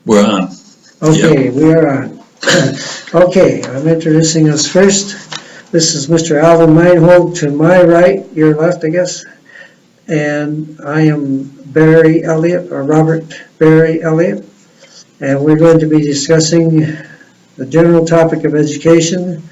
We're on. Okay, we are on. Okay, I'm introducing us first. This is Mr. Alvin Meinhold to my right, your left, I guess. And I am Barry Elliott, or Robert Barry Elliott. And we're going to be discussing the general topic of education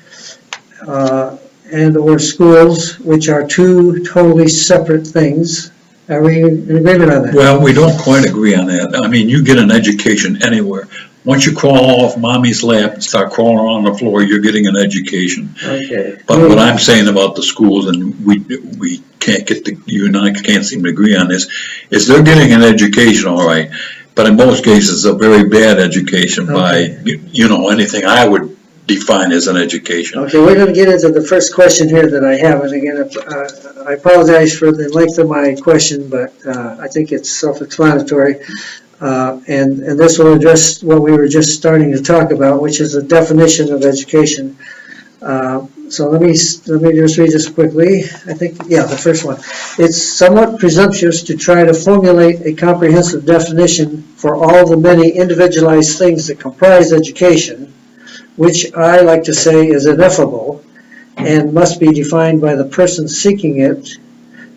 and or schools, which are two totally separate things. Are we in agreement on that? Well, we don't quite agree on that. I mean, you get an education anywhere. Once you crawl off mommy's lap and start crawling around the floor, you're getting an education. Okay. But what I'm saying about the schools, and we can't get you and I can't seem to agree on this, is they're getting an education, all right, but in most cases, a very bad education by, anything I would define as an education. Okay, we're going to get into the first question here that I have, and again, I apologize for the length of my question, but I think it's self-explanatory. And this will address what we were just starting to talk about, which is the definition of education. So let me just read this quickly. I think, the first one. It's somewhat presumptuous to try to formulate a comprehensive definition for all the many individualized things that comprise education, which I like to say is ineffable and must be defined by the person seeking it.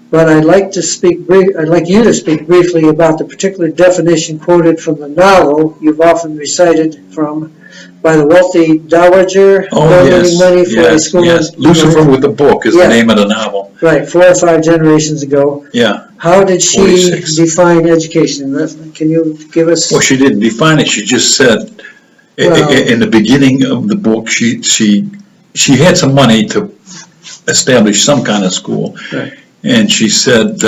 But I'd like you to speak briefly about the particular definition quoted from the novel you've often recited from by the wealthy dowager donating money for the school. Yes. Lucifer with the Book is the name of the novel. Right, 4 or 5 generations ago. Yeah. How did she 46. define education? Can you give us? Well, she didn't define it. She just said in the beginning of the book, she had some money to establish some kind of school. Right. And she said,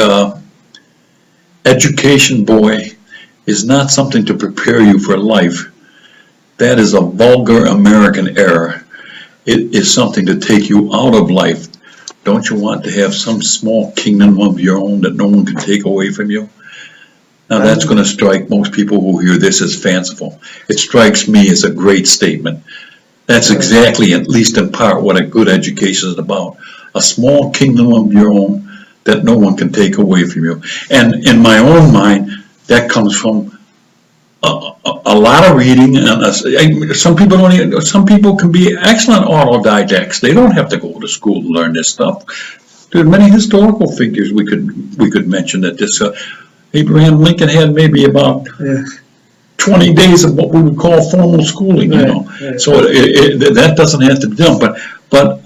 education, boy, is not something to prepare you for life. That is a vulgar American error. It is something to take you out of life. Don't you want to have some small kingdom of your own that no one can take away from you? Now that's going to strike most people who hear this as fanciful. It strikes me as a great statement. That's exactly, at least in part, what a good education is about. A small kingdom of your own that no one can take away from you. And in my own mind, that comes from a lot of reading. And some people can be excellent autodidacts. They don't have to go to school to learn this stuff. There are many historical figures we could mention that this. Abraham Lincoln had maybe about 20 days of what we would call formal schooling. Right. So that doesn't have to be done. But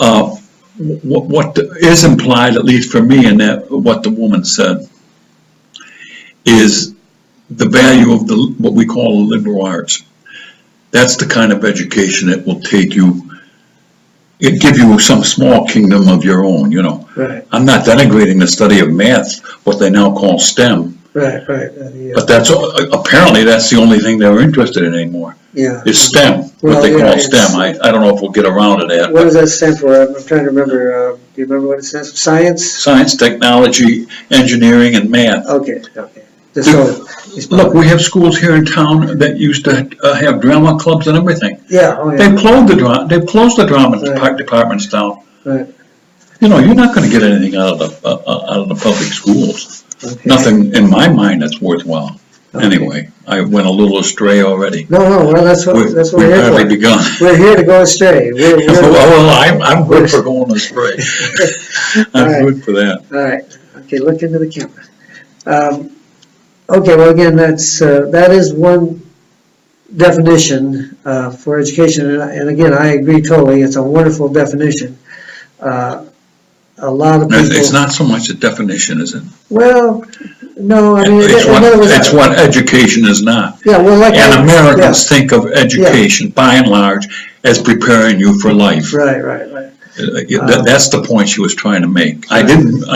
what is implied, at least for me, in that what the woman said, is the value of what we call the liberal arts. That's the kind of education that will take you. It give you some small kingdom of your own. Right. I'm not denigrating the study of math, what they now call STEM. Right. But apparently that's the only thing they're interested in anymore. Yeah. Is STEM, what they call STEM. I don't know if we'll get around to that. What does that stand for? I'm trying to remember. Do you remember what it stands for? Science, technology, engineering, and math. Okay. Look, we have schools here in town that used to have drama clubs and everything. Yeah. They've closed the drama departments down. Right. You're not going to get anything out of the public schools. Okay. Nothing in my mind that's worthwhile. Okay. Anyway, I went a little astray already. No. Well, that's what we're here hardly for. begun. We're here to go astray. I'm good for going astray. I'm good for that. All right. Okay. Look into the camera. Okay. Well, again, that is one definition for education, and again, I agree totally. It's a wonderful definition. A lot of people. It's not so much a definition, is it? Well, no. I mean, it's what education is not. Yeah. Well, and Americans think of education, by and large, as preparing you for life. Right. That's the point she was trying to make. I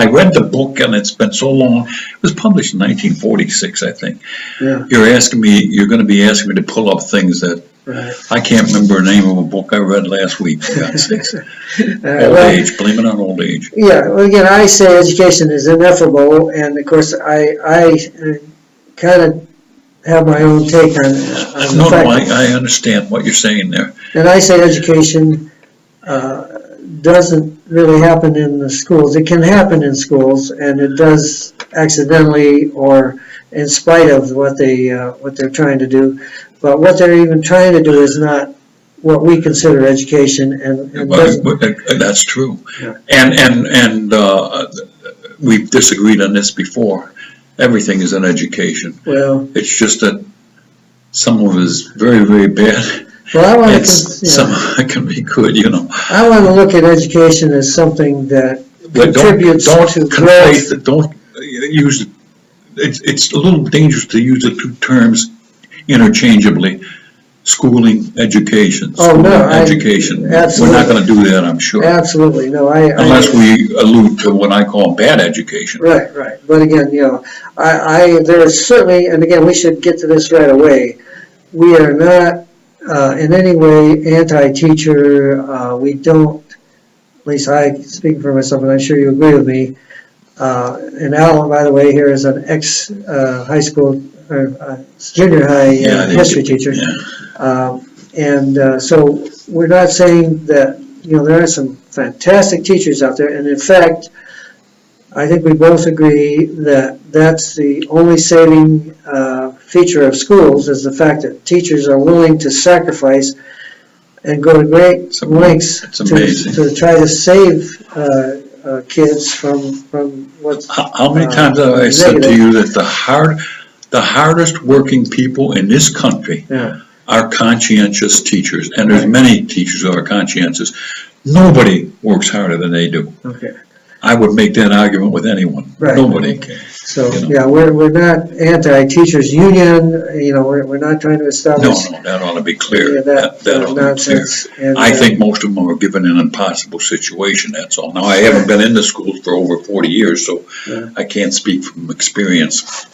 read the book, and it's been so long. It was published in 1946, I think. Yeah. You're going to be asking me to pull up things that I can't remember the name of a book I read last week. For God's sakes. Old age, blame it on old age. Yeah. Well, again, I say education is ineffable, and of course, I kind of have my own take on the fact. I understand what you're saying there. And I say education doesn't really happen in the schools. It can happen in schools, and it does accidentally or in spite of what they're trying to do. But what they're even trying to do is not what we consider education, and that's true. Yeah. And we've disagreed on this before. Everything is an education. Well, it's just that some of it is very, very bad. Well, I want and some of it can be good, you know. I want to look at education as something that contributes to growth. Don't use it's a little dangerous to use the two terms interchangeably. Schooling, education. Oh, no, education. Absolutely. We're not going to do that, I'm sure. Absolutely, no. Unless we allude to what I call bad education. Right. But again, you know, there is certainly, and again, we should get to this right away. We are not in any way anti-teacher. We don't, at least I, speaking for myself, and I'm sure you agree with me. And Alan, by the way, here is an ex-high school, junior high history teacher. Yeah. So we're not saying that, you know, there are some fantastic teachers out there, and in fact, I think we both agree that that's the only saving feature of schools, is the fact that teachers are willing to sacrifice and go to great lengths to try to save kids from what's How many times have I said to you that the hardest working people in this country are conscientious teachers, and there's many teachers who are conscientious. Nobody works harder than they do. Okay. I would make that argument with anyone. Right. Nobody. So, you know. We're not anti-teachers union, you know, we're not trying to establish. No, that ought to be clear. Yeah, that ought nonsense. to be clear. And, I think most of them are given an impossible situation, that's all. Now, I haven't been in the schools for over 40 years, so I can't speak from experience.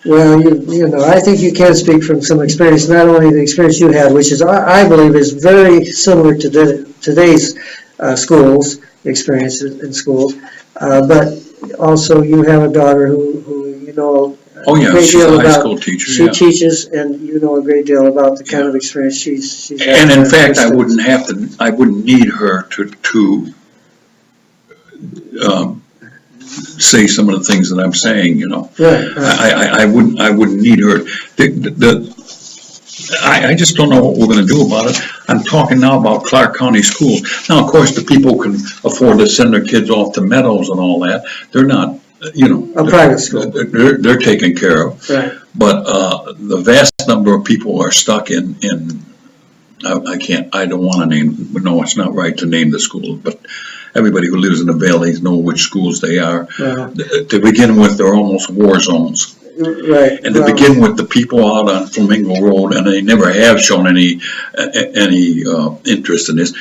Well, you know, I think you can speak from some experience, not only the experience you had, which is, I believe, is very similar to today's schools, experience in schools, but also you have a daughter who you know, oh yeah, she's a high school teacher. She teaches, and you know a great deal about the kind of experience she's had. And in fact, I wouldn't need her to say some of the things that I'm saying, you know. Right. I wouldn't need her. I just don't know what we're going to do about it. I'm talking now about Clark County schools. Now, of course, the people who can afford to send their kids off to Meadows and all that, they're not, you know. A private school. They're taken care of. Right. But the vast number of people are stuck in I don't want to name, no, it's not right to name the schools, but everybody who lives in the valleys know which schools they are. To begin with, they're almost war zones. Right. And to begin with, the people out on Flamingo Road, and they never have shown any interest in this,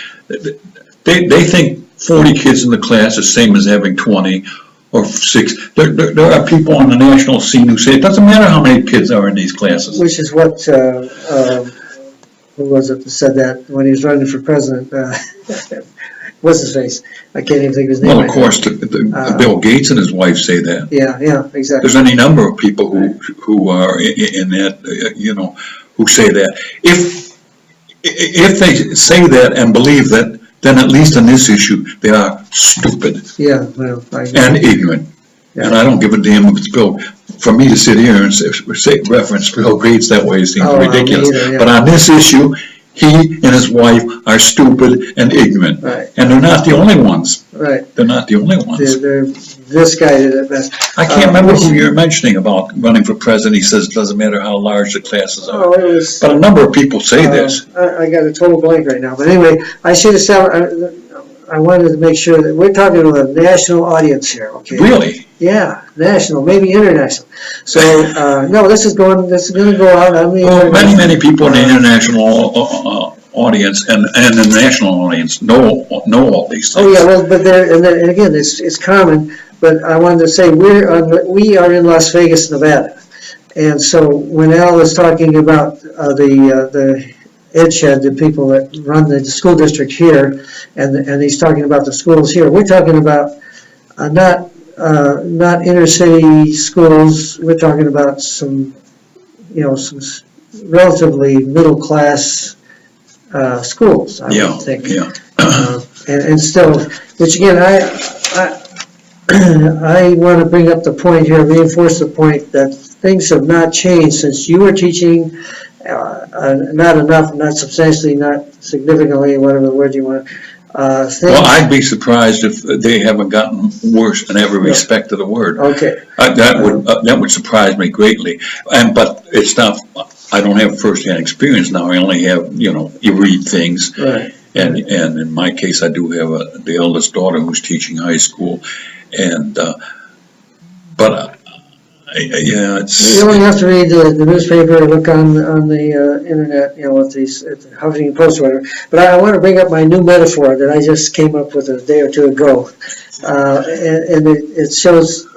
they think 40 kids in the class is the same as having 20 or 6. There are people on the national scene who say it doesn't matter how many kids are in these classes. Which is what, who was it that said that when he was running for president? What's his face? I can't even think of his name. Well, of course, Bill Gates and his wife say that. Yeah, exactly. There's any number of people who are in that, you know, who say that. If they say that and believe that, then at least on this issue, they are stupid. Yeah, well, I agree. And ignorant. Yeah. And I don't give a damn if it's Bill. For me to sit here and say reference Bill Gates that way seems ridiculous. Either, But on this issue, he and his wife are stupid and ignorant. Right. And they're not the only ones. Right. They're not the only ones. This guy did it best. I can't remember who you're mentioning about running for president. He says it doesn't matter how large the classes are. But a number of people say this. I got a total blank right now. But anyway, I should have said, I wanted to make sure that we're talking to a national audience here, okay? Really? Yeah, national, maybe international. So, no, this is going to go out. Many people in the international audience and the national audience know all these things. Oh yeah, well, but and again, it's common. But I wanted to say we are in Las Vegas, Nevada, and so when Al was talking about the EdShed, the people that run the school district here, and he's talking about the schools here, we're talking about not inner city schools. We're talking about some relatively middle class schools, I would think. Yeah. And still, which again, I want to bring up the point here, reinforce the point that things have not changed since you were teaching, not enough, not substantially, not significantly, whatever the word you want. Well, I'd be surprised if they haven't gotten worse in every respect of the word. Okay. That would surprise me greatly. But it's not, I don't have firsthand experience now. I only have, you read things. Right. And in my case, I do have the eldest daughter who's teaching high school. Yeah, it's. You only have to read the newspaper or look on the internet, with these Huffington Post or whatever. But I want to bring up my new metaphor that I just came up with a day or two ago, and it shows,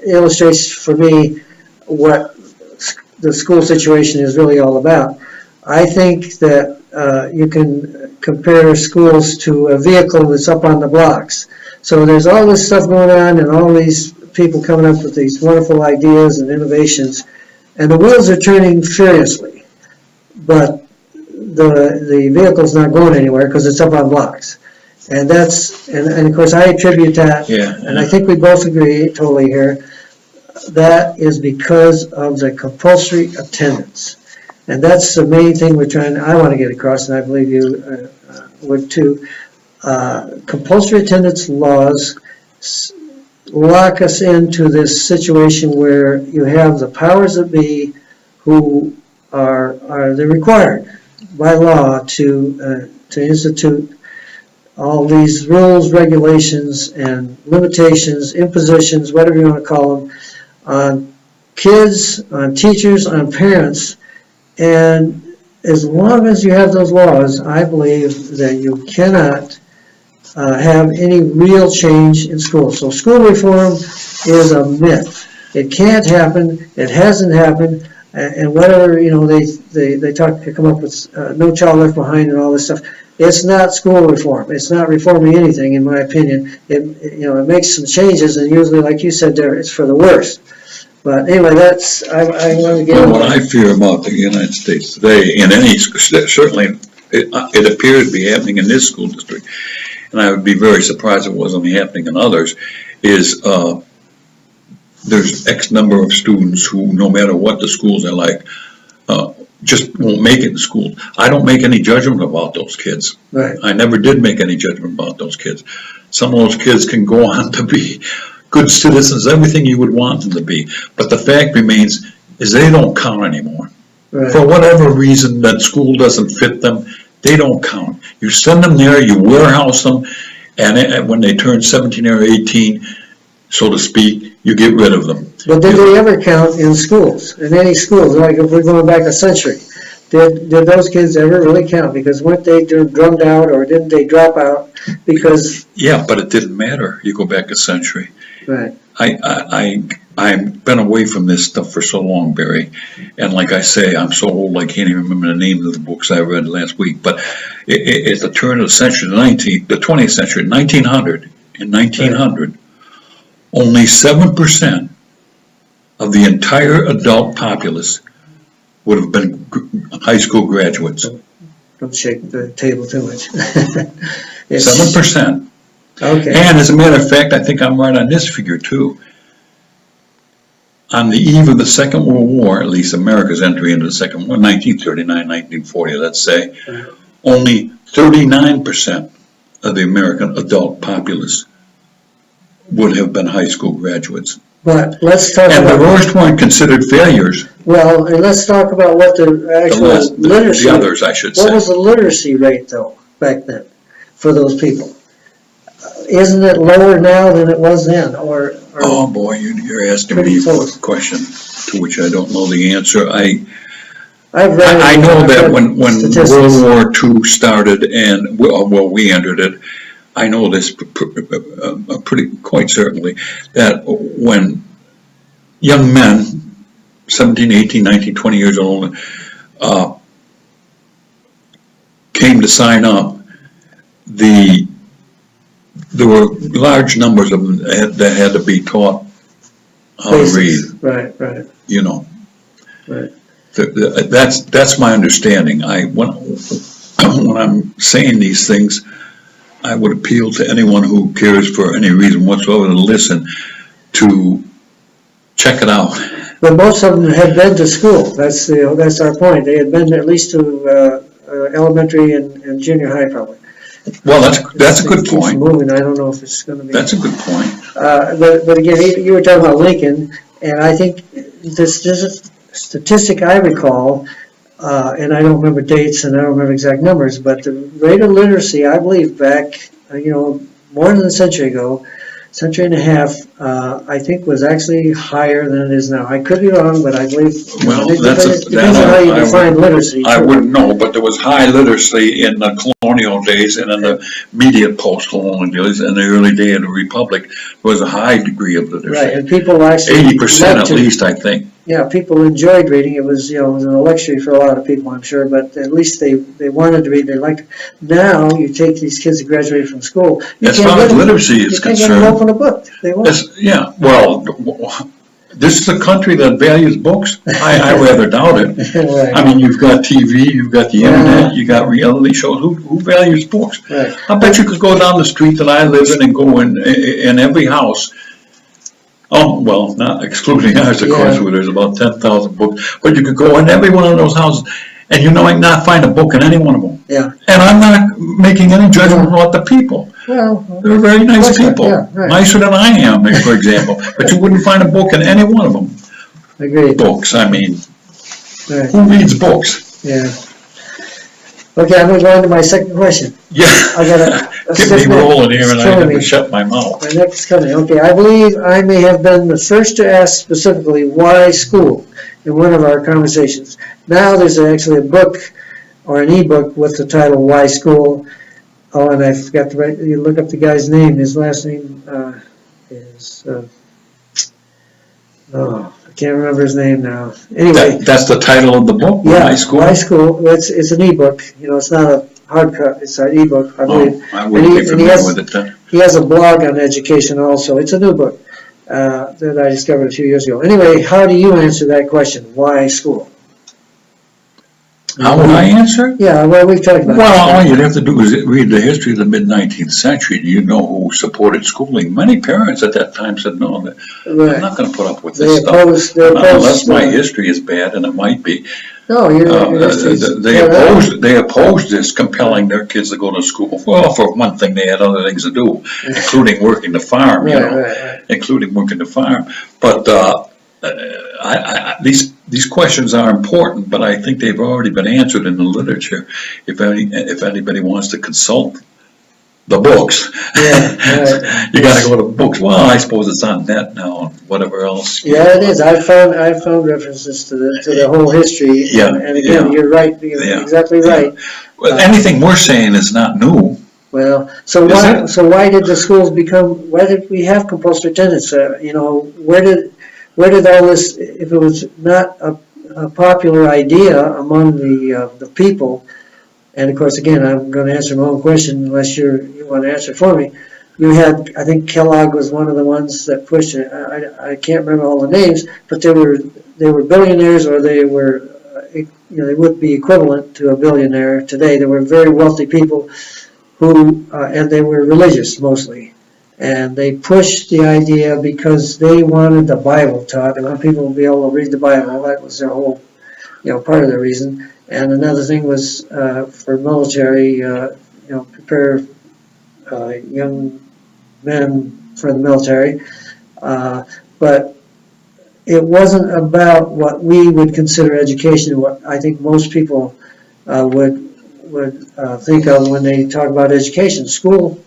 illustrates for me what the school situation is really all about. I think that you can compare schools to a vehicle that's up on the blocks. So there's all this stuff going on and all these people coming up with these wonderful ideas and innovations, and the wheels are turning furiously, but the vehicle's not going anywhere because it's up on blocks. And that's, and of course I attribute that, and I think we both agree totally here, that is because of the compulsory attendance. And that's the main thing I want to get across, and I believe you would too. Compulsory attendance laws lock us into this situation where you have the powers that be who they're required by law to institute all these rules, regulations, and limitations, impositions, whatever you want to call them, on kids, on teachers, on parents. And as long as you have those laws, I believe that you cannot have any real change in schools. So school reform is a myth. It can't happen. It hasn't happened. And whatever, they come up with No Child Left Behind and all this stuff. It's not school reform. It's not reforming anything, in my opinion. It makes some changes, and usually, like you said there, it's for the worse. But anyway, I want to get Well, what I fear about the United States today, in any, certainly, it appears to be happening in this school district, and I would be very surprised if it wasn't happening in others, is there's X number of students who, no matter what the schools are like, just won't make it in school. I don't make any judgment about those kids. Right. I never did make any judgment about those kids. Some of those kids can go on to be good citizens, everything you would want them to be. But the fact remains is they don't count anymore. Right. For whatever reason that school doesn't fit them, they don't count. You send them there, you warehouse them, and when they turn 17 or 18, so to speak, you get rid of them. But did they ever count in schools, in any schools? Like if we're going back a century, did those kids ever really count? Because weren't they drummed out, or didn't they drop out? Because but it didn't matter. You go back a century. Right. I've been away from this stuff for so long, Barry, and like I say, I'm so old I can't even remember the names of the books I read last week. But at the turn of the century, the 20th century, in 1900, right, only 7% of the entire adult populace would have been high school graduates. Don't shake the table too much. 7%. Okay. And as a matter of fact, I think I'm right on this figure too. On the eve of the Second World War, at least America's entry into the Second War, 1939, 1940, let's say, only 39% of the American adult populace would have been high school graduates. But let's talk and about... the worst weren't considered failures. Well, and let's talk about what the actual literacy... The others, I should say. What was the literacy rate, though, back then, for those people? Isn't it lower now than it was then? Oh, boy, you're asking me a question to which I don't know the answer. I know that when World War II started and, we entered it, I know this quite certainly, that when young men, 17, 18, 19, 20 years old, came to sign up, there were large numbers of them that had to be taught how to read. Right. Right. That's my understanding. When I'm saying these things, I would appeal to anyone who cares for any reason whatsoever to listen to check it out. But most of them had been to school. That's our point. They had been at least to elementary and junior high probably. Well, that's a good It keeps point. moving. I don't know if it's going to be. That's a good point. But again, you were talking about Lincoln, and I think there's a statistic I recall, and I don't remember dates and I don't remember exact numbers, but the rate of literacy, I believe back, more than a century ago, century and a half, I think was actually higher than it is now. I could be wrong, but I believe Well, it that's depends on how you define literacy. I wouldn't know, but there was high literacy in the colonial days and in the immediate post-colonial days. In the early day of the Republic, there was a high degree of literacy. Right, and people actually 80% liked at least, I think. Yeah, people enjoyed reading. It was, it was a luxury for a lot of people, I'm sure, but at least they wanted to read. They liked it. Now, you take these kids that graduate from school. As far as literacy is you can't get them concerned. to open a book. They won't. Yeah, well, this is a country that values books. I rather doubt it. Right. I mean, you've got TV, you've got the internet, you got reality shows. Who values books? Right. I bet you could go down the street that I live in and go in every house. Oh, well, not excluding ours, of course, where there's about 10,000 books. But you could go in every one of those houses, and you might not find a book in any one of them. Yeah. And I'm not making any judgment about the people. Well, They're very nice people, yeah, right. nicer than I am, for example. But you wouldn't find a book in any one of them. agreed. Books, I mean, Right. who reads books? Yeah. Okay, I'm going to go on to my second question. Yeah, I got a get me stiff neck. rolling here, and It's I have killing to me. shut my mouth. My neck is coming. Okay, I believe I may have been the first to ask specifically why school in one of our conversations. Now there's actually a book or an ebook with the title Why School. Oh, and I forgot to write, you look up the guy's name. His last name is, I can't remember his name now. Anyway. That's the title of the book, Yeah, Why School? Why School. It's an ebook. It's not a hard copy. It's an ebook, I believe. Oh, I wouldn't be And he familiar has- with it then. He has a blog on education also. It's a new book that I discovered a few years ago. Anyway, how do you answer that question? Why school? How would I answer? Yeah, well, we've talked about Well, all you'd have to do is read the history of the mid-19th century, and you know who supported schooling. Many parents at that time said, no, I'm Right. not going to put up with They this stuff. opposed, Unless my history is bad, and it might be. No, They opposed this, compelling their kids to go to school. Well, for one thing, they had other things to do, including working the farm, Right. including working the farm. But these questions are important, but I think they've already been answered in the literature. If anybody wants to consult the books, Yeah, you got to go to books. Well, I suppose it's on net now, and whatever else. Yeah, it is. I found references to the whole history. Yeah, And again, yeah. you're right. You're Yeah, exactly yeah. right. Well, anything we're saying is not new. Well, so why did the schools become? Why did we have compulsory attendance? Where did all this? If it was not a popular idea among the people, and of course, again, I'm going to answer my own question unless you want to answer for me. You had, I think Kellogg was one of the ones that pushed it. I can't remember all the names, but they were billionaires, or they were, they would be equivalent to a billionaire today. They were very wealthy people who, and they were religious mostly. And they pushed the idea because they wanted the Bible taught. They wanted people to be able to read the Bible. That was their whole, part of their reason. And another thing was for military, prepare young men for the military. But it wasn't about what we would consider education, what I think most people would think of when they talk about education. School,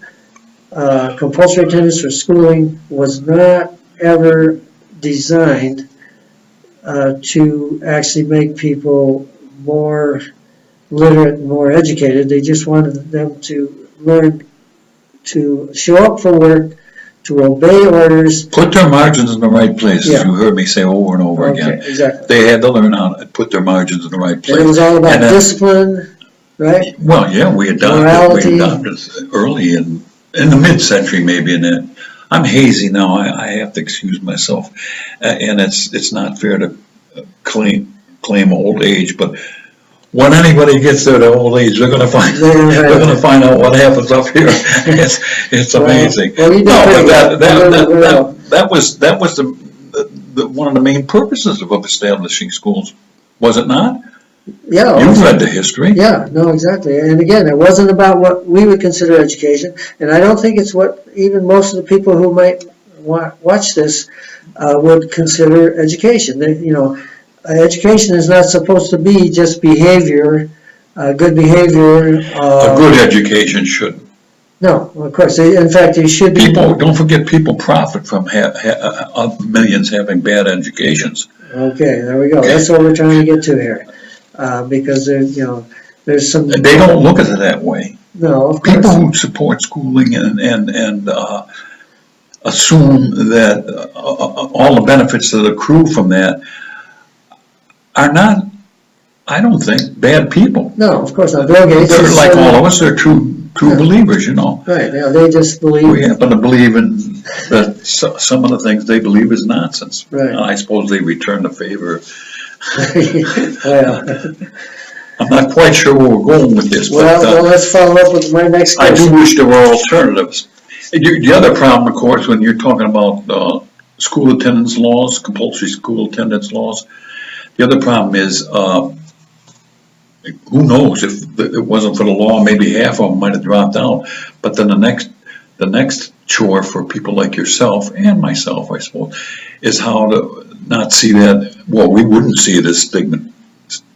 compulsory attendance for schooling was not ever designed to actually make people more literate, more educated. They just wanted them to learn to show up for work, to obey orders. Put their margins in the right place, Yeah. as you heard me say over and over again. Exactly. They had to learn how to put their margins in the right place. And it was all about And then- discipline, right? Well, yeah, we Morality. adopted early in the mid-century, maybe. In that, I'm hazy now. I have to excuse myself, and it's not fair to claim old age, but when anybody gets there to old age, they're going to find out what happens up here. It's amazing. Well, you did No, pretty but well. that was the one of the main purposes of establishing schools, was it not? Yeah. You've read the history. Yeah, no, exactly. And again, it wasn't about what we would consider education, and I don't think it's what even most of the people who might watch this would consider education. Education is not supposed to be just behavior, good behavior. A good education should. No, of course. In fact, you should be. Don't forget, people profit from millions having bad educations. Okay, there we go. That's what we're trying to get to here, because there's some. They don't look at it that way. No, of course. People who support schooling and assume that all the benefits that accrue from that are not, I don't think, bad people. No, of course not. Bill Gates. They're like all of us, they're true believers, Right, yeah, they just believe. We happen to believe in that some of the things they believe is nonsense. Right. I suppose they return the favor. Well, I'm not quite sure where we're going with this, well, but let's follow up with my next I question. do wish there were alternatives. The other problem, of course, when you're talking about school attendance laws, compulsory school attendance laws, the other problem is, who knows, if it wasn't for the law, maybe half of them might have dropped out. But then the next chore for people like yourself and myself, I suppose, is how to not see that. Well, we wouldn't see it as stigma.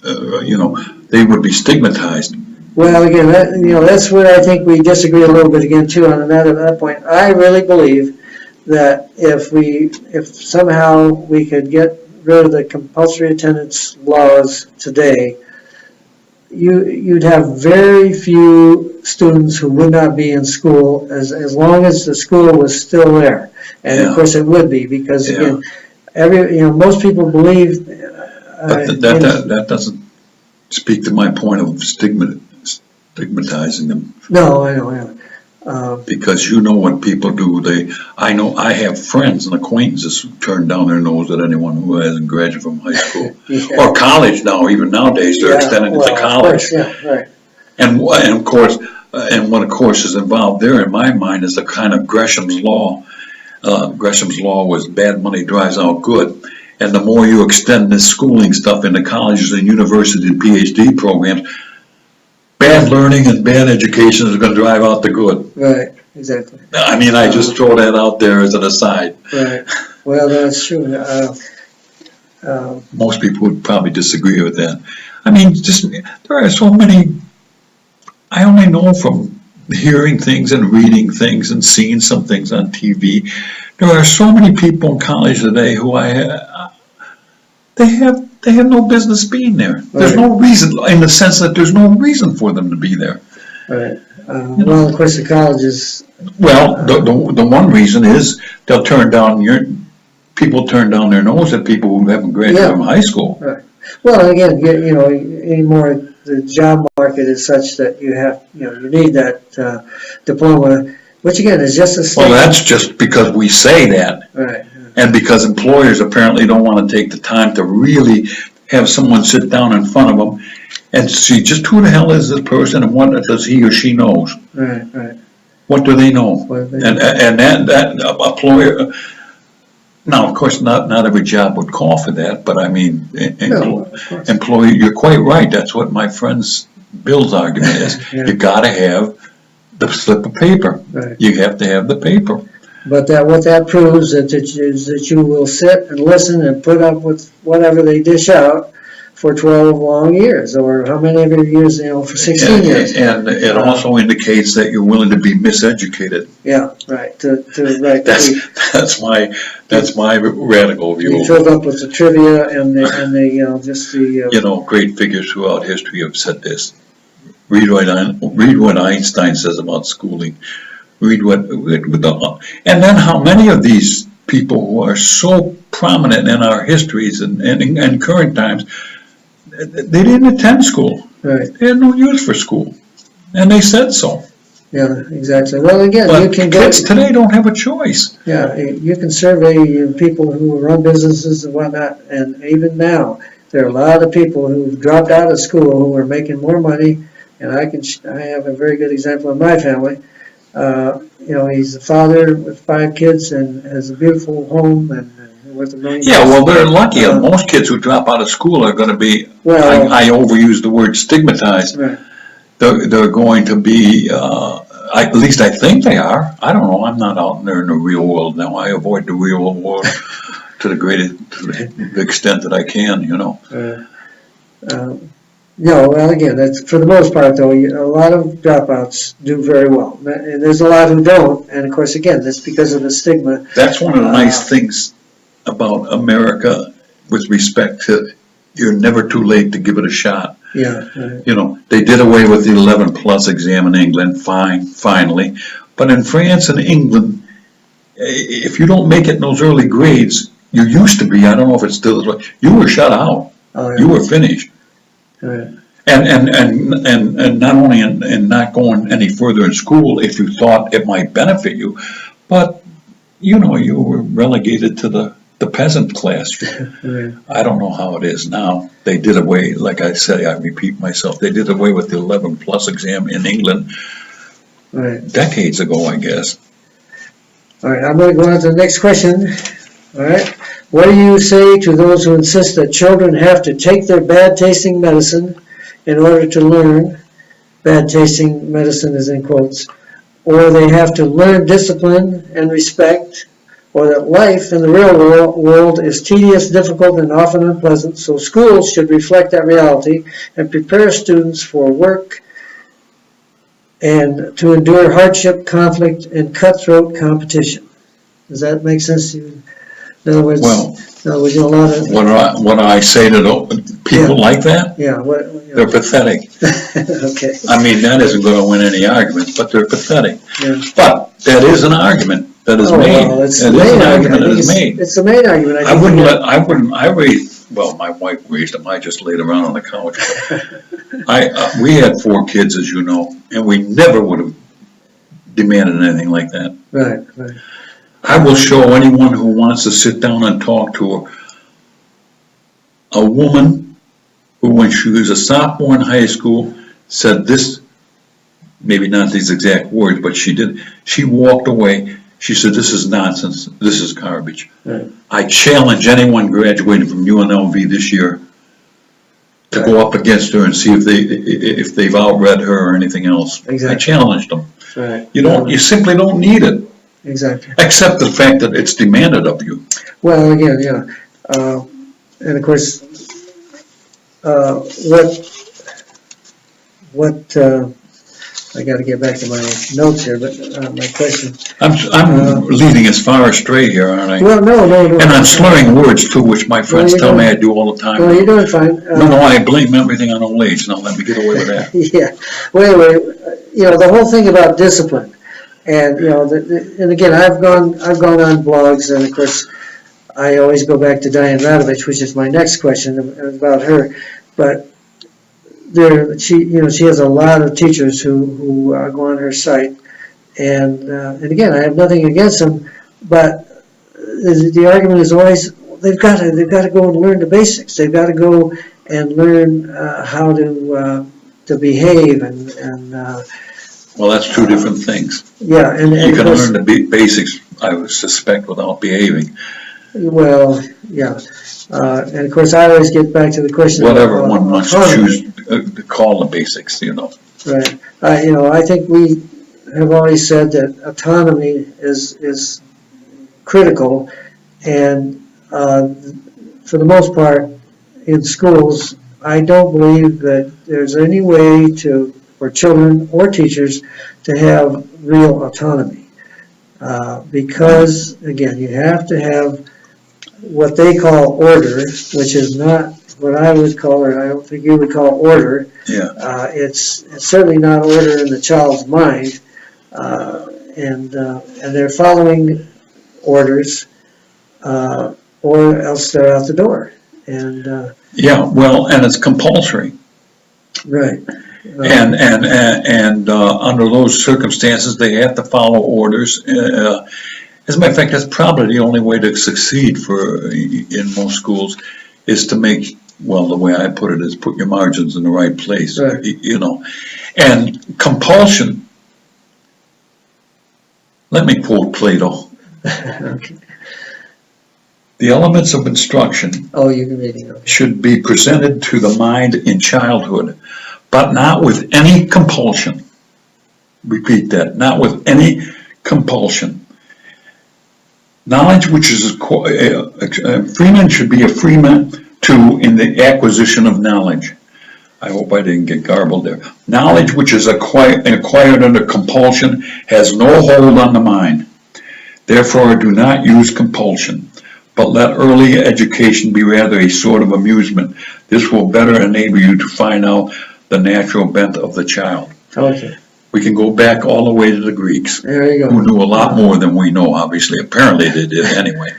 They would be stigmatized. Well, again, that's where I think we disagree a little bit again too on that point. I really believe that if somehow we could get rid of the compulsory attendance laws today, you'd have very few students who would not be in school as long as the school was still there. And of course it would be, because again, most people believe. But that doesn't speak to my point of stigmatizing them. No, I know. Because you know what people do. I have friends and acquaintances who turn down their nose at anyone who hasn't graduated from high school or college now. Even nowadays, they're extending it to college. Of course, yeah, right. And of course, what of course is involved there in my mind is the kind of Gresham's law. Gresham's law was bad money drives out good. And the more you extend this schooling stuff into colleges and universities and PhD programs, bad learning and bad education is going to drive out the good. Right, exactly. I mean, I just throw that out there as an aside. Right. Well, that's true. Most people would probably disagree with that. I mean, there are so many. I only know from hearing things and reading things and seeing some things on TV. There are so many people in college today who they have no business being there. There's no reason, in the sense that there's no reason for them to be there. Right. Well, of course, the colleges. Well, the one reason is people turn down their nose at people who haven't graduated from high school. Right. Well, again, anymore the job market is such that you need that diploma, which again is just a Well, that's just because we say that. Right. And because employers apparently don't want to take the time to really have someone sit down in front of them and see just who the hell is this person and what does he or she knows. Right. What do they know? And that employer. Now, of course, not every job would call for that, but I mean, employee. You're quite right. That's what my friend's Bill's argument is. You got to have the slip of paper. Right. You have to have the paper. But what that proves is that you will sit and listen and put up with whatever they dish out for 12 long years, or how many of your years, for 16 years. And it also indicates that you're willing to be miseducated. Yeah, right. That's my radical view. You filled up with the trivia and the great figures throughout history have said this. Read what Einstein says about schooling. And then how many of these people who are so prominent in our histories and current times, they didn't attend school. Right. They had no use for school, and they said so. Yeah, exactly. Well, again, but you can kids today don't have a choice. Yeah, you can survey people who run businesses and whatnot, and even now there are a lot of people who dropped out of school who are making more money. And I have a very good example in my family. He's a father with 5 kids and has a beautiful home and worth a million. Yeah, well, they're lucky. Most kids who drop out of school are gonna be, Well, I overuse the word stigmatized. right. They're going to be, at least I think they are. I don't know, I'm not out there in the real world now. I avoid the real world to the extent that I can, you know. No, well, again, that's, for the most part, though, a lot of dropouts do very well. And there's a lot who don't, and of course, again, that's because of the stigma. That's one of the nice things about America with respect to, you're never too late to give it a shot. Yeah, right. You know, they did away with the 11 plus exam in England, finally. But in France and England, if you don't make it in those early grades, you used to be, I don't know if it's still this way, you were shut out. Oh, yeah. You were finished. Right. And not only in not going any further in school if you thought it might benefit you, but, you know, you were relegated to the peasant class. Right. I don't know how it is now. They did away, like I say, I repeat myself, they did away with the 11 plus exam in England Right. decades ago, I guess. All right, I'm going to go on to the next question. All right. What do you say to those who insist that children have to take their bad tasting medicine in order to learn? Bad tasting medicine is in quotes. Or they have to learn discipline and respect, or that life in the real world is tedious, difficult, and often unpleasant, so schools should reflect that reality and prepare students for work and to endure hardship, conflict, and cutthroat competition. Does that make sense to you? In other words, Well, you know, a lot of... what do I say to people like that? Yeah, They're pathetic. Okay. I mean, that isn't going to win any arguments, but they're pathetic. Yeah. But that is an argument that is made. Well, it's That the is main an argument. argument that is made. It's the main argument. My wife raised them, I just laid around on the couch. We had 4 kids, as you know, and we never would have demanded anything like that. Right, right. I will show anyone who wants to sit down and talk to a woman who, when she was a sophomore in high school, said this, maybe not these exact words, but she did. She walked away. She said, "This is nonsense. This is garbage." Right. I challenge anyone graduating from UNLV this year to go up against her and see if they've outread her or anything else. Exactly. I challenged them. Right. You simply don't need it, Exactly. except the fact that it's demanded of you. Well, again, yeah. And of course, I got to get back to my notes here, but my question. I'm leading as far astray here, aren't I? Well, no. And I'm slurring words too, which my friends tell me I do all the time. Well, you're doing fine. No, I blame everything on old age. Now let me get away with that. Yeah. Well, anyway, the whole thing about discipline, and and again, I've gone on blogs, and of course, I always go back to Diane Radovich, which is my next question about her, but. She has a lot of teachers who go on her site, and again, I have nothing against them, but the argument is always they've got to go and learn the basics. They've got to go and learn how to behave and. Well, that's 2 different things. Yeah, and you can learn the basics, I would suspect, without behaving. Well, yeah, and of course, I always get back to the question. Whatever one wants to choose to call the basics, Right. I think we have always said that autonomy is critical, and for the most part, in schools, I don't believe that there's any way for children or teachers to have real autonomy, because again, you have to have what they call order, which is not what I would call, or I don't think you would call order. Yeah. It's certainly not order in the child's mind, and they're following orders, or else they're out the door. And yeah, well, and it's compulsory. Right. And under those circumstances, they have to follow orders. As a matter of fact, that's probably the only way to succeed in most schools is to make, well, the way I put it is put your margins in the right place, right. And compulsion, let me quote Plato. Okay. The elements of instruction Oh, you can read it. should be presented to the mind in childhood, but not with any compulsion. Repeat that, not with any compulsion. Knowledge which is freeman should be a freeman too in the acquisition of knowledge. I hope I didn't get garbled there. Knowledge which is acquired under compulsion has no hold on the mind. Therefore, do not use compulsion, but let early education be rather a sort of amusement. This will better enable you to find out the natural bent of the child. Okay, We can go back all the way to the Greeks, there you who go. knew a lot more than we know, obviously. Apparently they did anyway.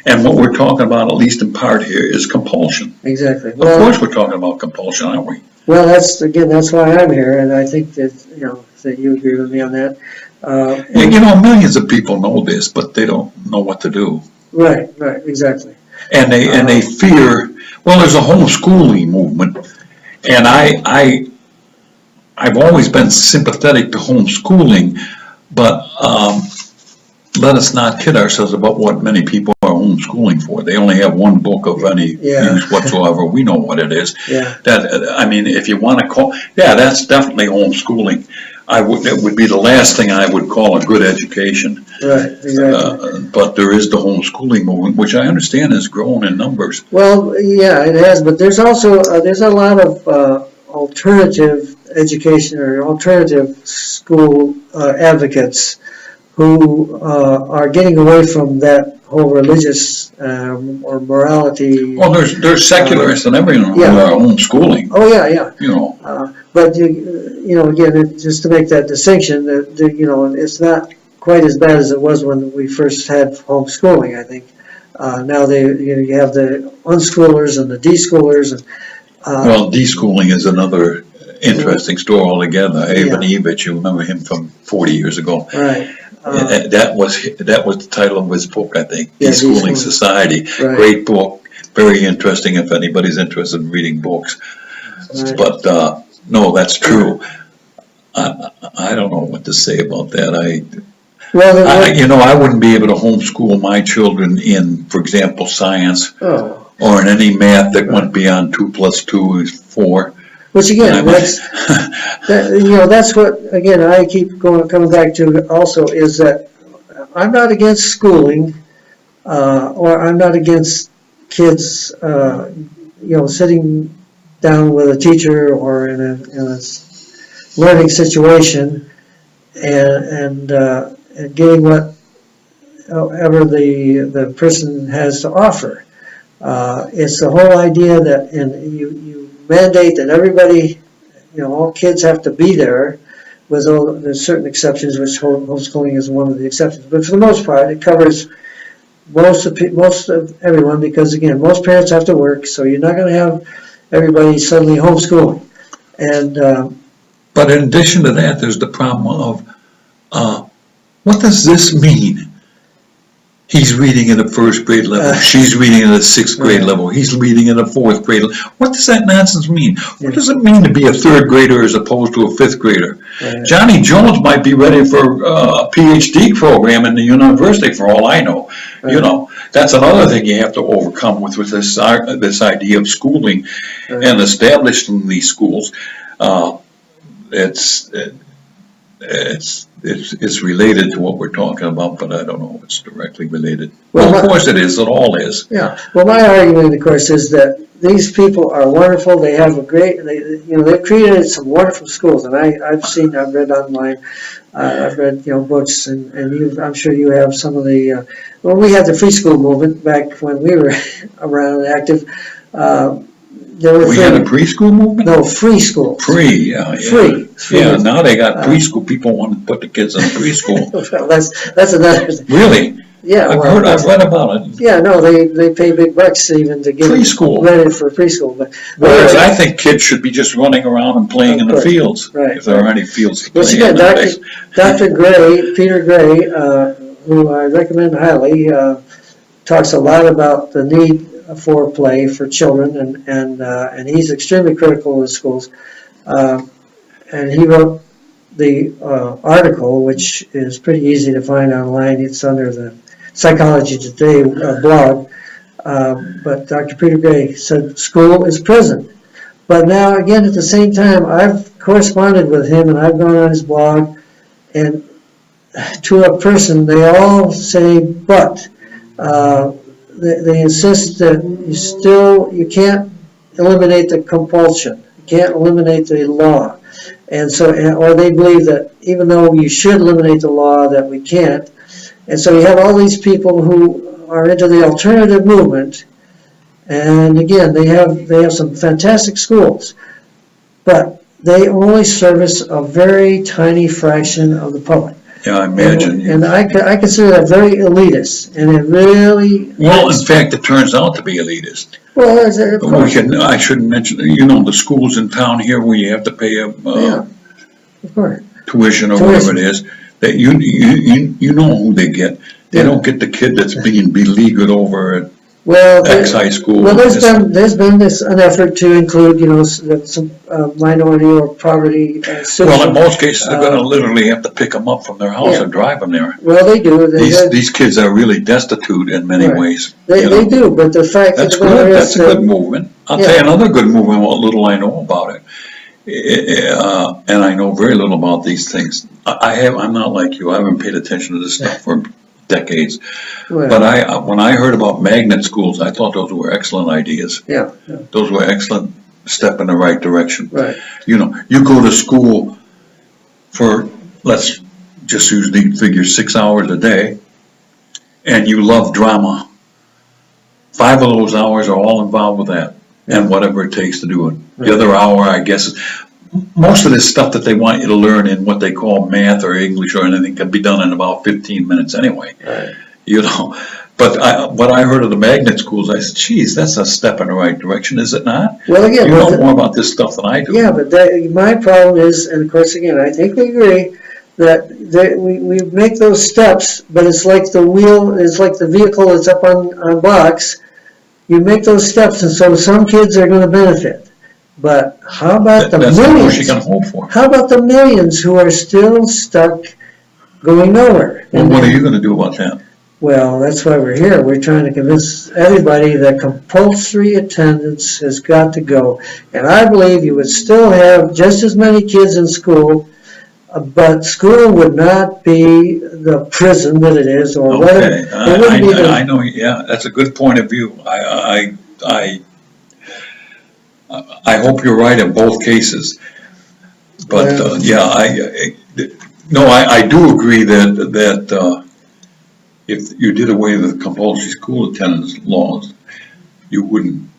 And what we're talking about, at least in part here, is compulsion. Exactly. Of course we're talking about compulsion, aren't we? Well, that's why I'm here, and I think that, that you agree with me on that. Yeah, millions of people know this, but they don't know what to do. Right, exactly. And they fear, well, there's a homeschooling movement, and I've always been sympathetic to homeschooling, but let us not kid ourselves about what many people are homeschooling for. They only have one book of any use whatsoever. We know what it is. Yeah. If you want to call, that's definitely homeschooling. It would be the last thing I would call a good education. Right, exactly. But there is the homeschooling movement, which I understand has grown in numbers. Well, yeah, it has, but there's also, there's a lot of alternative education or alternative school advocates who are getting away from that whole religious or morality. Well, there's secularists and everyone who are homeschooling. Oh, yeah. But again, just to make that distinction, that it's not quite as bad as it was when we first had homeschooling. I think now you have the unschoolers and the deschoolers, and well, deschooling is another interesting story altogether. Ivan Evich, you remember him from 40 years ago. Right. That was the title of his book, I think. Yeah, Deschooling Society. Right. Great book. Very interesting if anybody's interested in reading books. Right. But no, that's true. I don't know what to say about that. I wouldn't be able to homeschool my children in, for example, science or in any math that went beyond 2 + 2 is 4. Which again, that's what, again, I keep coming back to also, is that I'm not against schooling, or I'm not against kids, sitting down with a teacher or in a learning situation and getting whatever the person has to offer. It's the whole idea that you mandate that everybody, all kids have to be there, there's certain exceptions, which homeschooling is one of the exceptions. But for the most part, it covers most of everyone, because again, most parents have to work, so you're not going to have everybody suddenly homeschooling. And but in addition to that, there's the problem of what does this mean? He's reading at a first grade level. She's reading at a 6th grade level. He's reading at a 4th grade level. What does that nonsense mean? What does it mean to be a 3rd grader as opposed to a 5th grader? Johnny Jones might be ready for a PhD program in the university, for all I know. That's another thing you have to overcome with this idea of schooling and establishing these schools. It's related to what we're talking about, but I don't know if it's directly related. Well, of course it is. It all is. Yeah. Well, my argument, of course, is that these people are wonderful. They have they've created some wonderful schools, and I've read online, I've read books, and I'm sure you have some of the. We had the free school movement back when we were around and active. We had a preschool movement? No, free school. Free. Free. Yeah, now they got preschool. People want to put the kids in preschool. Well, that's another thing. Really? Yeah. I've read about it. Yeah, no, they pay big bucks even to get preschool ready for preschool. But whereas I think kids should be just running around and playing in the fields, right, if there are any fields to play in. Again, Dr. Peter Gray, who I recommend highly, talks a lot about the need for play for children, and he's extremely critical of schools. And he wrote the article, which is pretty easy to find online. It's under the Psychology Today blog. But Dr. Peter Gray said school is present. But now, again, at the same time, I've corresponded with him and I've gone on his blog, and to a person, they all say, but they insist that you can't eliminate the compulsion. You can't eliminate the law. And so, or they believe that even though you should eliminate the law, that we can't. And so you have all these people who are into the alternative movement. And again, they have some fantastic schools, but they only service a very tiny fraction of the public. Yeah, I imagine. And I consider that very elitist, and it really. Well, in fact, it turns out to be elitist. Well, I shouldn't mention, the schools in town here where you have to pay a of course. tuition or whatever it is. That you know who they get. They don't get the kid that's being beleaguered over at X high school. Well, there's been an effort to include, some minority or poverty students. Well, in most cases, they're going to literally have to pick them up from their house and drive them there. Well, they do. These kids are really destitute in many ways. They do, but the fact that's good. That's a good movement. I'll tell you another good movement. What little I know about it, and I know very little about these things. I'm not like you. I haven't paid attention to this stuff for decades. Well, but when I heard about magnet schools, I thought those were excellent ideas. Yeah. Those were excellent step in the right direction. Right. You go to school for, let's just use the figure, 6 hours a day, and you love drama. 5 of those hours are all involved with that, and whatever it takes to do it. Right. The other hour, I guess, most of this stuff that they want you to learn in what they call math or English or anything can be done in about 15 minutes anyway. Right. But what I heard of the magnet schools, I said, geez, that's a step in the right direction, is it not? Well, again, you know more about this stuff than I do. Yeah, but my problem is, and of course, again, I think we agree that we make those steps, but it's like the vehicle that's up on blocks. You make those steps, and so some kids are going to benefit. But how about the millions? You can hope for. How about the millions who are still stuck going nowhere? Well, what are you going to do about that? Well, that's why we're here. We're trying to convince everybody that compulsory attendance has got to go. And I believe you would still have just as many kids in school, but school would not be the prison that it is, or okay. I know. Yeah, that's a good point of view. I hope you're right in both cases, but I do agree that if you did away with compulsory school attendance laws, you wouldn't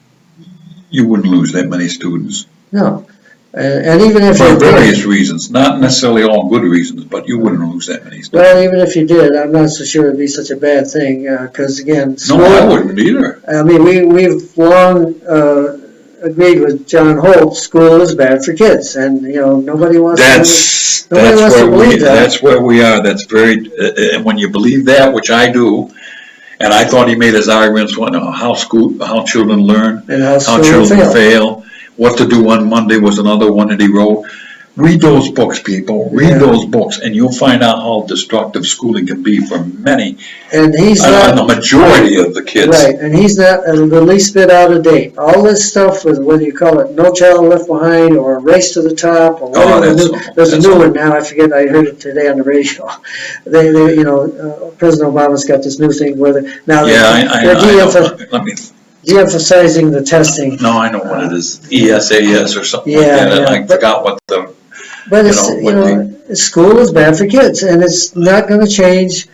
lose that many students. No, and even if for various reasons, not necessarily all good reasons, but you wouldn't lose that many students. Well, even if you did, I'm not so sure it'd be such a bad thing, because again, school, no, I wouldn't either. I mean, we've long agreed with John Holt. School is bad for kids, and nobody wants to believe that. That's where we are. That's very, and when you believe that, which I do, and I thought he made his arguments on how children learn, and how children fail. What to Do on Monday was another one that he wrote. Read those books, people. Read those books, and you'll find out how destructive schooling can be for many, and he's not the majority of the kids. Right, and he's not the least bit out of date. All this stuff with whether you call it No Child Left Behind or Race to the Top or whatever. There's a new one now. I forget. I heard it today on the radio. President Obama's got this new thing where they're de-emphasizing the testing. No, I know what it is. ESAS or something like that. And I forgot what the. But school is bad for kids, and it's not going to change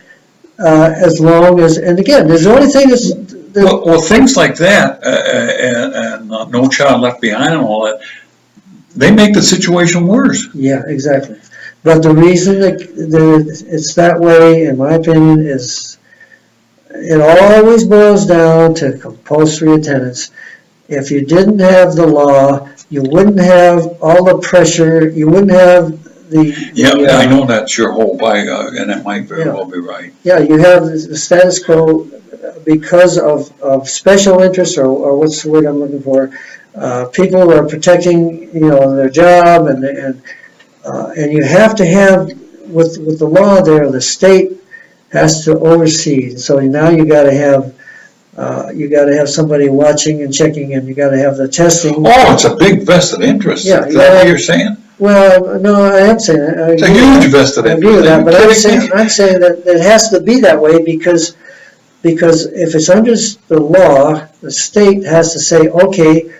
as long as. And again, there's the only thing that's. Well, things like that, and No Child Left Behind, and all that, they make the situation worse. Yeah, exactly. But the reason that it's that way, in my opinion, is. It always boils down to compulsory attendance. If you didn't have the law, you wouldn't have all the pressure. You wouldn't have the. I know that's your hope, and it might very well be right. Yeah, you have the status quo because of special interests, or what's the word I'm looking for? People who are protecting, their job, and you have to have with the law there, the state has to oversee. So now you got to have You gotta have somebody watching and checking, and you gotta have the testing. Oh, it's a big vested interest. Yeah, Is that what you're saying? Well, no, I am saying that. It's a huge vested I agree with interest. that, Are but you kidding me? I'm saying that it has to be that way because if it's under the law, the state has to say, okay,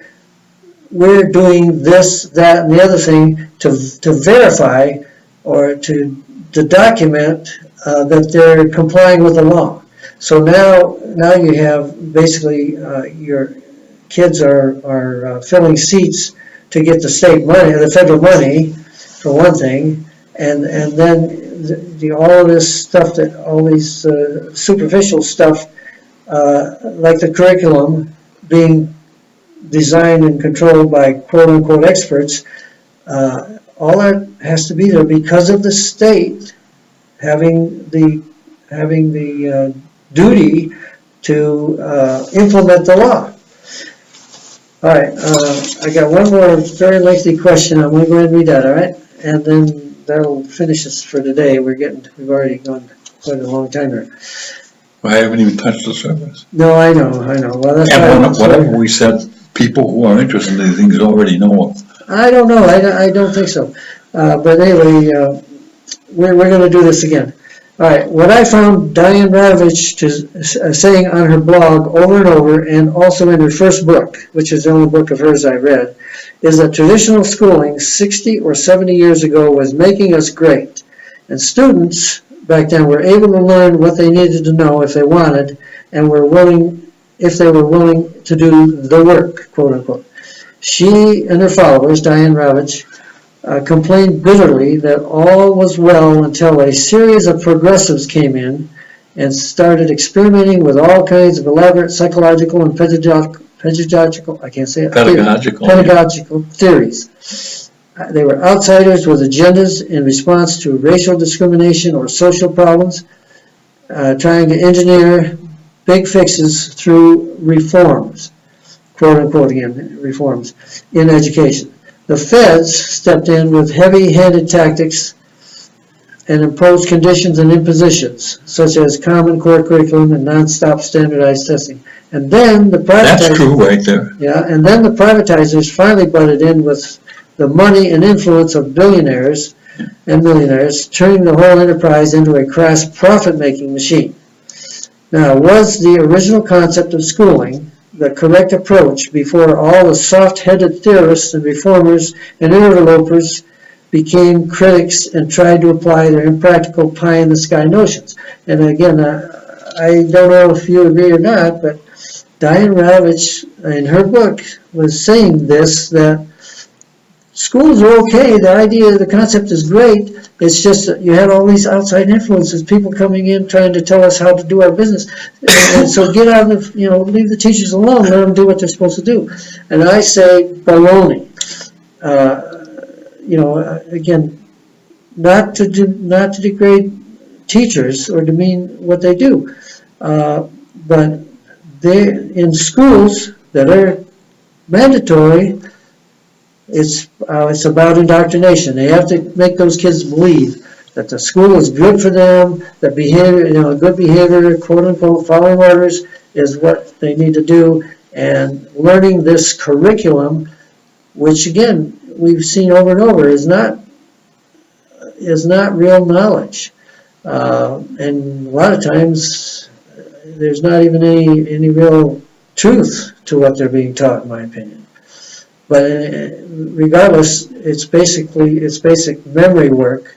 we're doing this, that, and the other thing to verify or to document that they're complying with the law. So now you have basically your kids are filling seats to get the state money, the federal money, for one thing, and then all of this stuff all these superficial stuff, like the curriculum being designed and controlled by quote-unquote experts, all that has to be there because of the state having the duty to implement the law. All right, I got one more very lengthy question. I'm going to go ahead and read that, all right? And then that'll finish us for today. We've already gone quite a long time here. I haven't even touched the surface. No, I know. Well, that's And why whatever we said, people who are interested in these things already know. I don't know. I don't think so. But anyway, we're going to do this again. All right. What I found Diane Ravitch saying on her blog over and over, and also in her first book, which is the only book of hers I read, is that traditional schooling 60 or 70 years ago was making us great. And students back then were able to learn what they needed to know if they wanted, and if they were willing to do the work, quote unquote. She and her followers, Diane Ravitch, complained bitterly that all was well until a series of progressives came in and started experimenting with all kinds of elaborate psychological and pedagogical theories. They were outsiders with agendas in response to racial discrimination or social problems, trying to engineer big fixes through reforms, quote unquote again, reforms in education. The feds stepped in with heavy-handed tactics and imposed conditions and impositions, such as Common Core curriculum and nonstop standardized testing. And then the privatizers... That's true right there. Yeah, and then the privatizers finally butted in with the money and influence of billionaires and millionaires, turning the whole enterprise into a crass profit-making machine. Now, was the original concept of schooling the correct approach before all the soft-headed theorists and reformers and interlopers became critics and tried to apply their impractical pie-in-the-sky notions? And again, I don't know if you agree or not, but Diane Ravitch, in her book, was saying this, that schools are okay, the idea, the concept is great, it's just that you had all these outside influences, people coming in trying to tell us how to do our business. And so get out of, leave the teachers alone, let them do what they're supposed to do. And I say baloney. Again, not to degrade teachers or demean what they do, but they in schools that are mandatory, it's about indoctrination. They have to make those kids believe that the school is good for them, that behavior, good behavior, quote unquote, following orders is what they need to do, and learning this curriculum, which again we've seen over and over is not real knowledge, and a lot of times there's not even any real truth to what they're being taught, in my opinion. But regardless, it's basic memory work,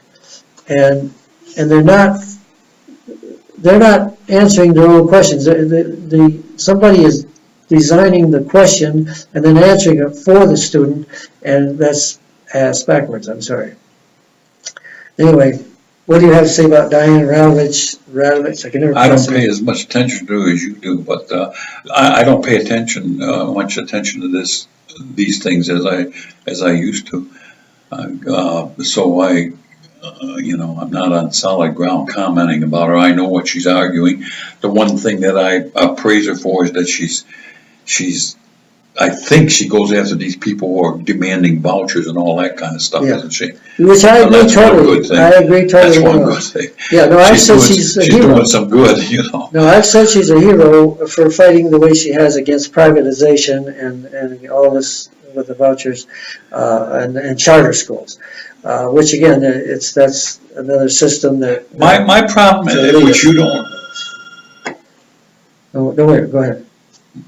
and they're not answering their own questions. Somebody is designing the question and then answering it for the student, and that's asked backwards. I'm sorry. Anyway, what do you have to say about Diane Ravitch? I don't pay as much attention to as you do, but I don't pay much attention to these things as I used to. So I'm not on solid ground commenting about her. I know what she's arguing. The one thing that I praise her for is that she's I think she goes after these people who are demanding vouchers and all that kind of stuff, Yeah. doesn't she? Which I Well, agree that's one totally. good thing. I agree totally. That's one with good you. thing. Yeah, no, I've said doing, she's a she's hero. doing some good, you know. No, I've said she's a hero for fighting the way she has against privatization and all this with the vouchers and charter schools, which again, that's another system that. My problem, which you don't, No, go ahead.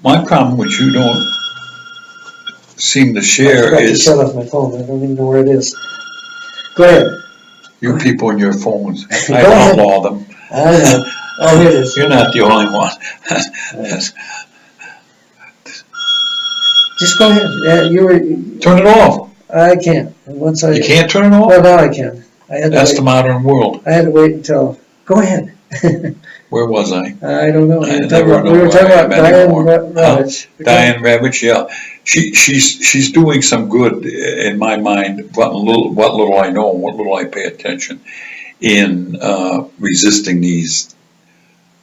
my problem, which you don't seem to I share, forgot to is shut off my phone. I don't even know where it is. Go ahead. you people and your phones. Go I ahead. outlaw them. I know. Oh, here it is. You're not the only one. Just go ahead. Turn it off. I can't. And once I. You can't turn it off? Well, now I can. I had to That's wait. the modern world. I had to wait until. Go ahead. Where was I? I don't know. I We never know were where talking I about am Diane anymore. Ravitch. Diane Ravitch, yeah. She's doing some good in my mind, what little I know, what little I pay attention in resisting these.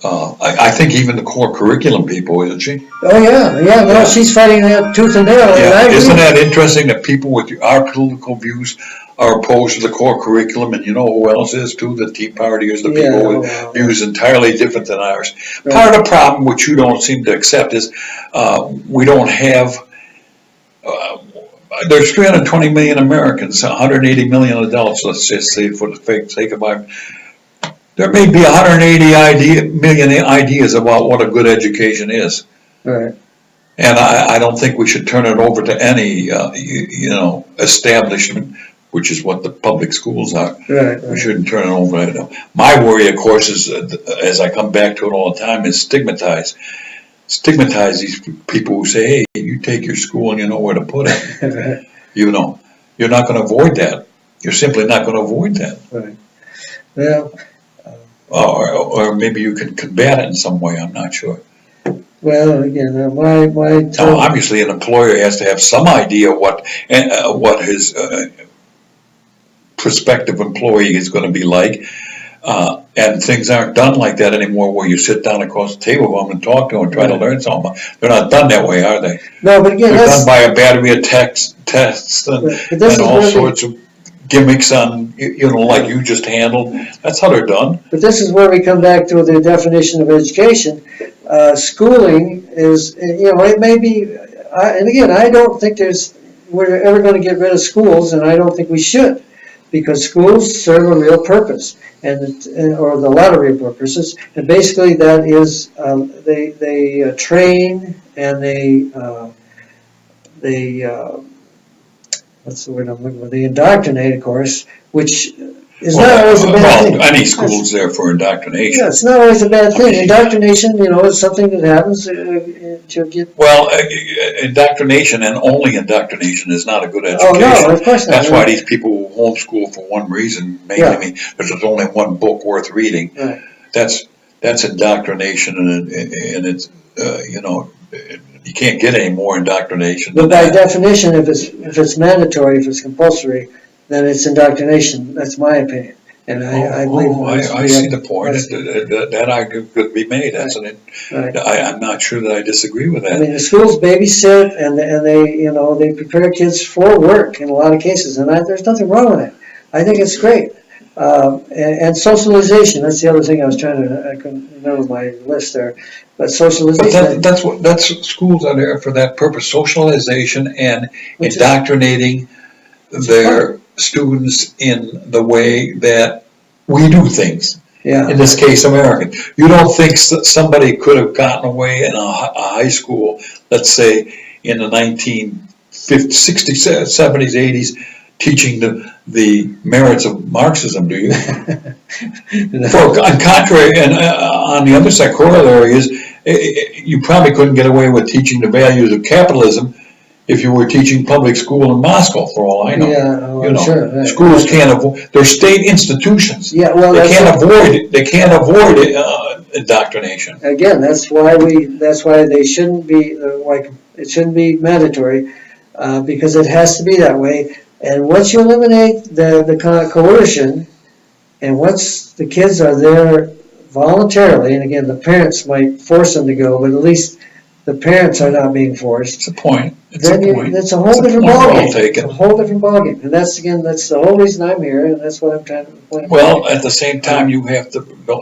I think even the core curriculum people, isn't she? Oh, yeah. No, Yeah. she's fighting that tooth and nail. And I Yeah, agree. isn't that interesting that people with our political views are opposed to the core curriculum, and you know who else is too? The Tea Partiers, the people with views entirely different than ours. Right. Part of the problem, which you don't seem to accept, is we don't have. There's 320 million Americans, 180 million adults. Let's just say, for the sake of my. There may be 180 million ideas about what a good education is. Right. And I don't think we should turn it over to any, establishment, which is what the public schools are. Right. We shouldn't turn it over to them. My worry, of course, is, as I come back to it all the time, is stigmatize these people who say, hey, you take your school and you know where to put it. Right. You know, you're not going to avoid that. You're simply not going to avoid that. Right. Well. Or maybe you can combat it in some way, I'm not sure. Well, again, my. Now, obviously, an employer has to have some idea what his prospective employee is going to be like, and things aren't done like that anymore, where you sit down across the table with them and talk to them and try to learn something. They're not done that way, are they? No, but again, they're that's done by a battery of tests and all sorts of gimmicks on, like you just handled. That's how they're done. But this is where we come back to the definition of education. Schooling is, it may be, and again, I don't think we're ever going to get rid of schools, and I don't think we should, because schools serve a real purpose, or a lot of real purposes, and basically that is they train and they what's the word I'm looking for? They indoctrinate, of course, which is not always a bad thing. Any school's there for indoctrination. Yeah, it's not always a bad thing. Indoctrination, is something that happens to get. Well, indoctrination and only indoctrination is not a good education. Oh, no, of course not. That's why these people homeschool for one reason, mainly because there's only one book worth reading. Right. That's indoctrination, and it's you can't get any more indoctrination. But by definition, if it's mandatory, if it's compulsory, then it's indoctrination. That's my opinion, and I believe. I see the point. That argument could be made. Right. I'm not sure that I disagree with that. I mean, the schools babysit and they prepare kids for work in a lot of cases, and there's nothing wrong with that. I think it's great. And socialization, that's the other thing I couldn't remember my list there, but socialization. But that's schools are there for that purpose, socialization and indoctrinating their students in the way that we do things. Yeah. In this case, American. You don't think somebody could have gotten away in a high school, let's say in the 1950s, 60s, 70s, 80s, teaching the merits of Marxism, do you? On contrary, and on the other side, corollary is you probably couldn't get away with teaching the values of capitalism if you were teaching public school in Moscow, for all I know. Yeah, sure. Right. Schools can't avoid. They're state institutions. Yeah, well, they can't avoid it. They can't avoid indoctrination. Again, that's why they shouldn't be it shouldn't be mandatory because it has to be that way. And once you eliminate the coercion, and once the kids are there voluntarily, and again, the parents might force them to go, but at least the parents are not being forced, It's a point, it's a then point. it's a whole It's a different point well ballgame. It's taken. a whole different ballgame. And that's the whole reason I'm here, and that's what I'm trying to point out. Well, at the same time, you have to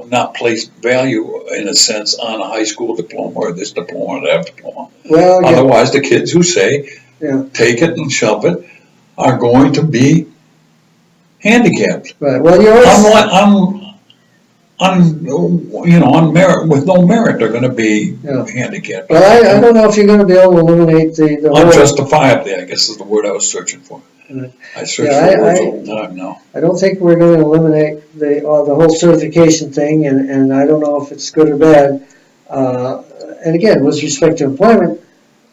not place value, in a sense, on a high school diploma or this diploma or that diploma. Well, yeah, Otherwise, the kids who say, Yeah. take it and shove it, are going to be handicapped. right. Well, you always, On merit, with no merit, they're gonna be Yeah. handicapped. well, I don't know if you're gonna be able to eliminate the whole. Unjustifiably, I guess is the word I was searching for. Right. I search Yeah, for words all the time now. I don't think we're gonna eliminate the whole certification thing, and I don't know if it's good or bad. And again, with respect to employment,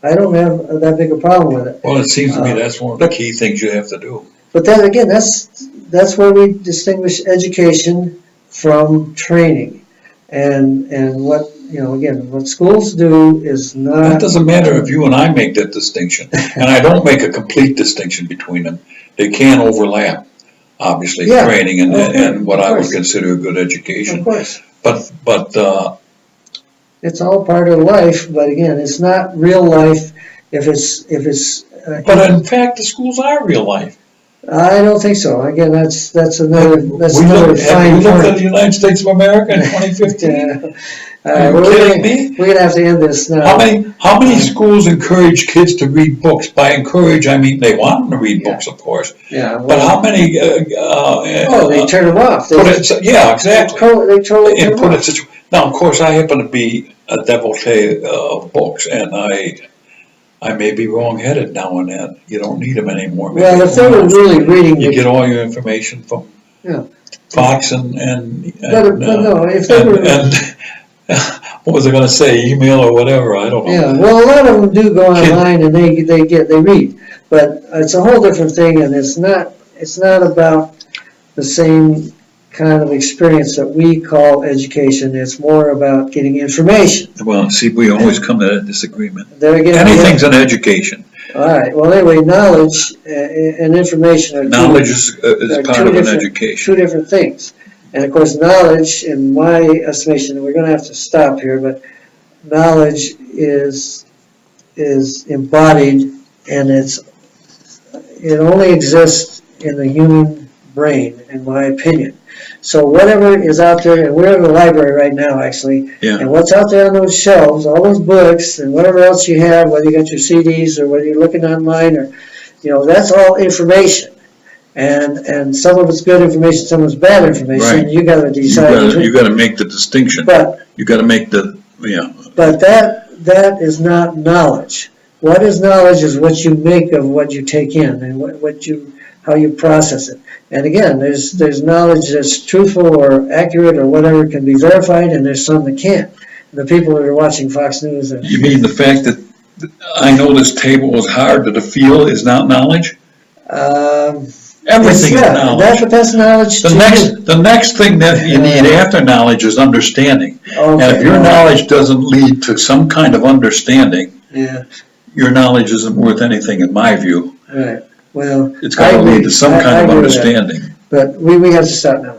I don't have that big a problem with it. Well, it seems to me that's one of the key things you have to do. But then again, that's where we distinguish education from training. And what, again, what schools do is That not, doesn't matter if you and I make that distinction, and I don't make a complete distinction between them. They can overlap, obviously, Yeah, training and what of I would course. consider a good of education. course, But it's all part of life, but again, it's not real life if it's, in fact, the schools are real life. I don't think so. Again, that's another Have you fine looked at point. the United States of America in 2015? Yeah. Are you We're kidding gonna- me? We're gonna have to end this now. How many schools encourage kids to read books? By encourage, I mean they want them to read Yeah. books, of course. Yeah. But well, how many? they turn them off. Put it, yeah, exactly. They totally turn And them put off. it now, of course, I happen to be a devotee of books, and I may be wrong-headed now and then. You don't need them anymore. Maybe Well, if they were really reading, you get all your information from Yeah. Fox and but no, if they were, and what was I going to say? Email or whatever? I don't know. yeah, well, a lot of them do go online and they read, but it's a whole different thing, and it's not about the same kind of experience that we call education. It's more about getting information. Well, see, we always come to a disagreement. There again, Anything's an education. All right. Well, anyway, knowledge and information are Knowledge is are part two of an different- education. two different things. And of course, knowledge, in my estimation, we're going to have to stop here, but knowledge is embodied, and it only exists in the human brain, in my opinion. So whatever is out there, and we're in the library right now, actually, Yeah. and what's out there on those shelves, all those books, and whatever else you have, whether you got your CDs or whether you're looking online, or that's all information. And some of it's good information, some of it's bad information. Right. You got to decide. You got to make the distinction. But You got to make but that is not knowledge. What is knowledge is what you make of what you take in, and how you process it. And again, there's knowledge that's truthful or accurate or whatever can be verified, and there's some that can't. The people that are watching Fox News and You mean the fact that I know this table is hard to feel is not knowledge? Everything is knowledge. That's knowledge. The next thing that you need after knowledge is understanding. And if your knowledge doesn't lead to some kind of understanding, Yeah. your knowledge isn't worth anything in my view. Right. Well, It's got to lead to some I kind of agree with that. understanding. But we have to stop now.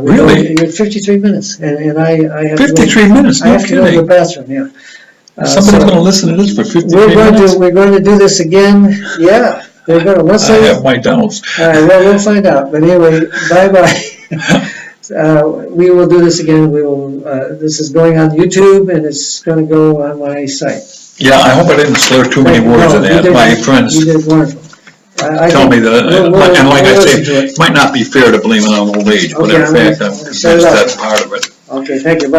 Really? You're 53 minutes, and I have 53 minutes, I no have to go to the kidding. bathroom. Yeah. Somebody's going to listen to this for 53 minutes? We're going to do this again. Yeah, they're going to I listen. have my doubts. All right, well, we'll find out. But anyway, bye-bye. We will do this again. This is going on YouTube, and it's going to go on my site. Yeah, I hope I didn't slur too many words in that. My friends You did wonderful. tell me that, and like I listen to say, it. it might not be fair to blame it on old age, but Okay, in I'm fact, gonna I'm set it convinced up. that's part of it. Okay, thank you. Bye.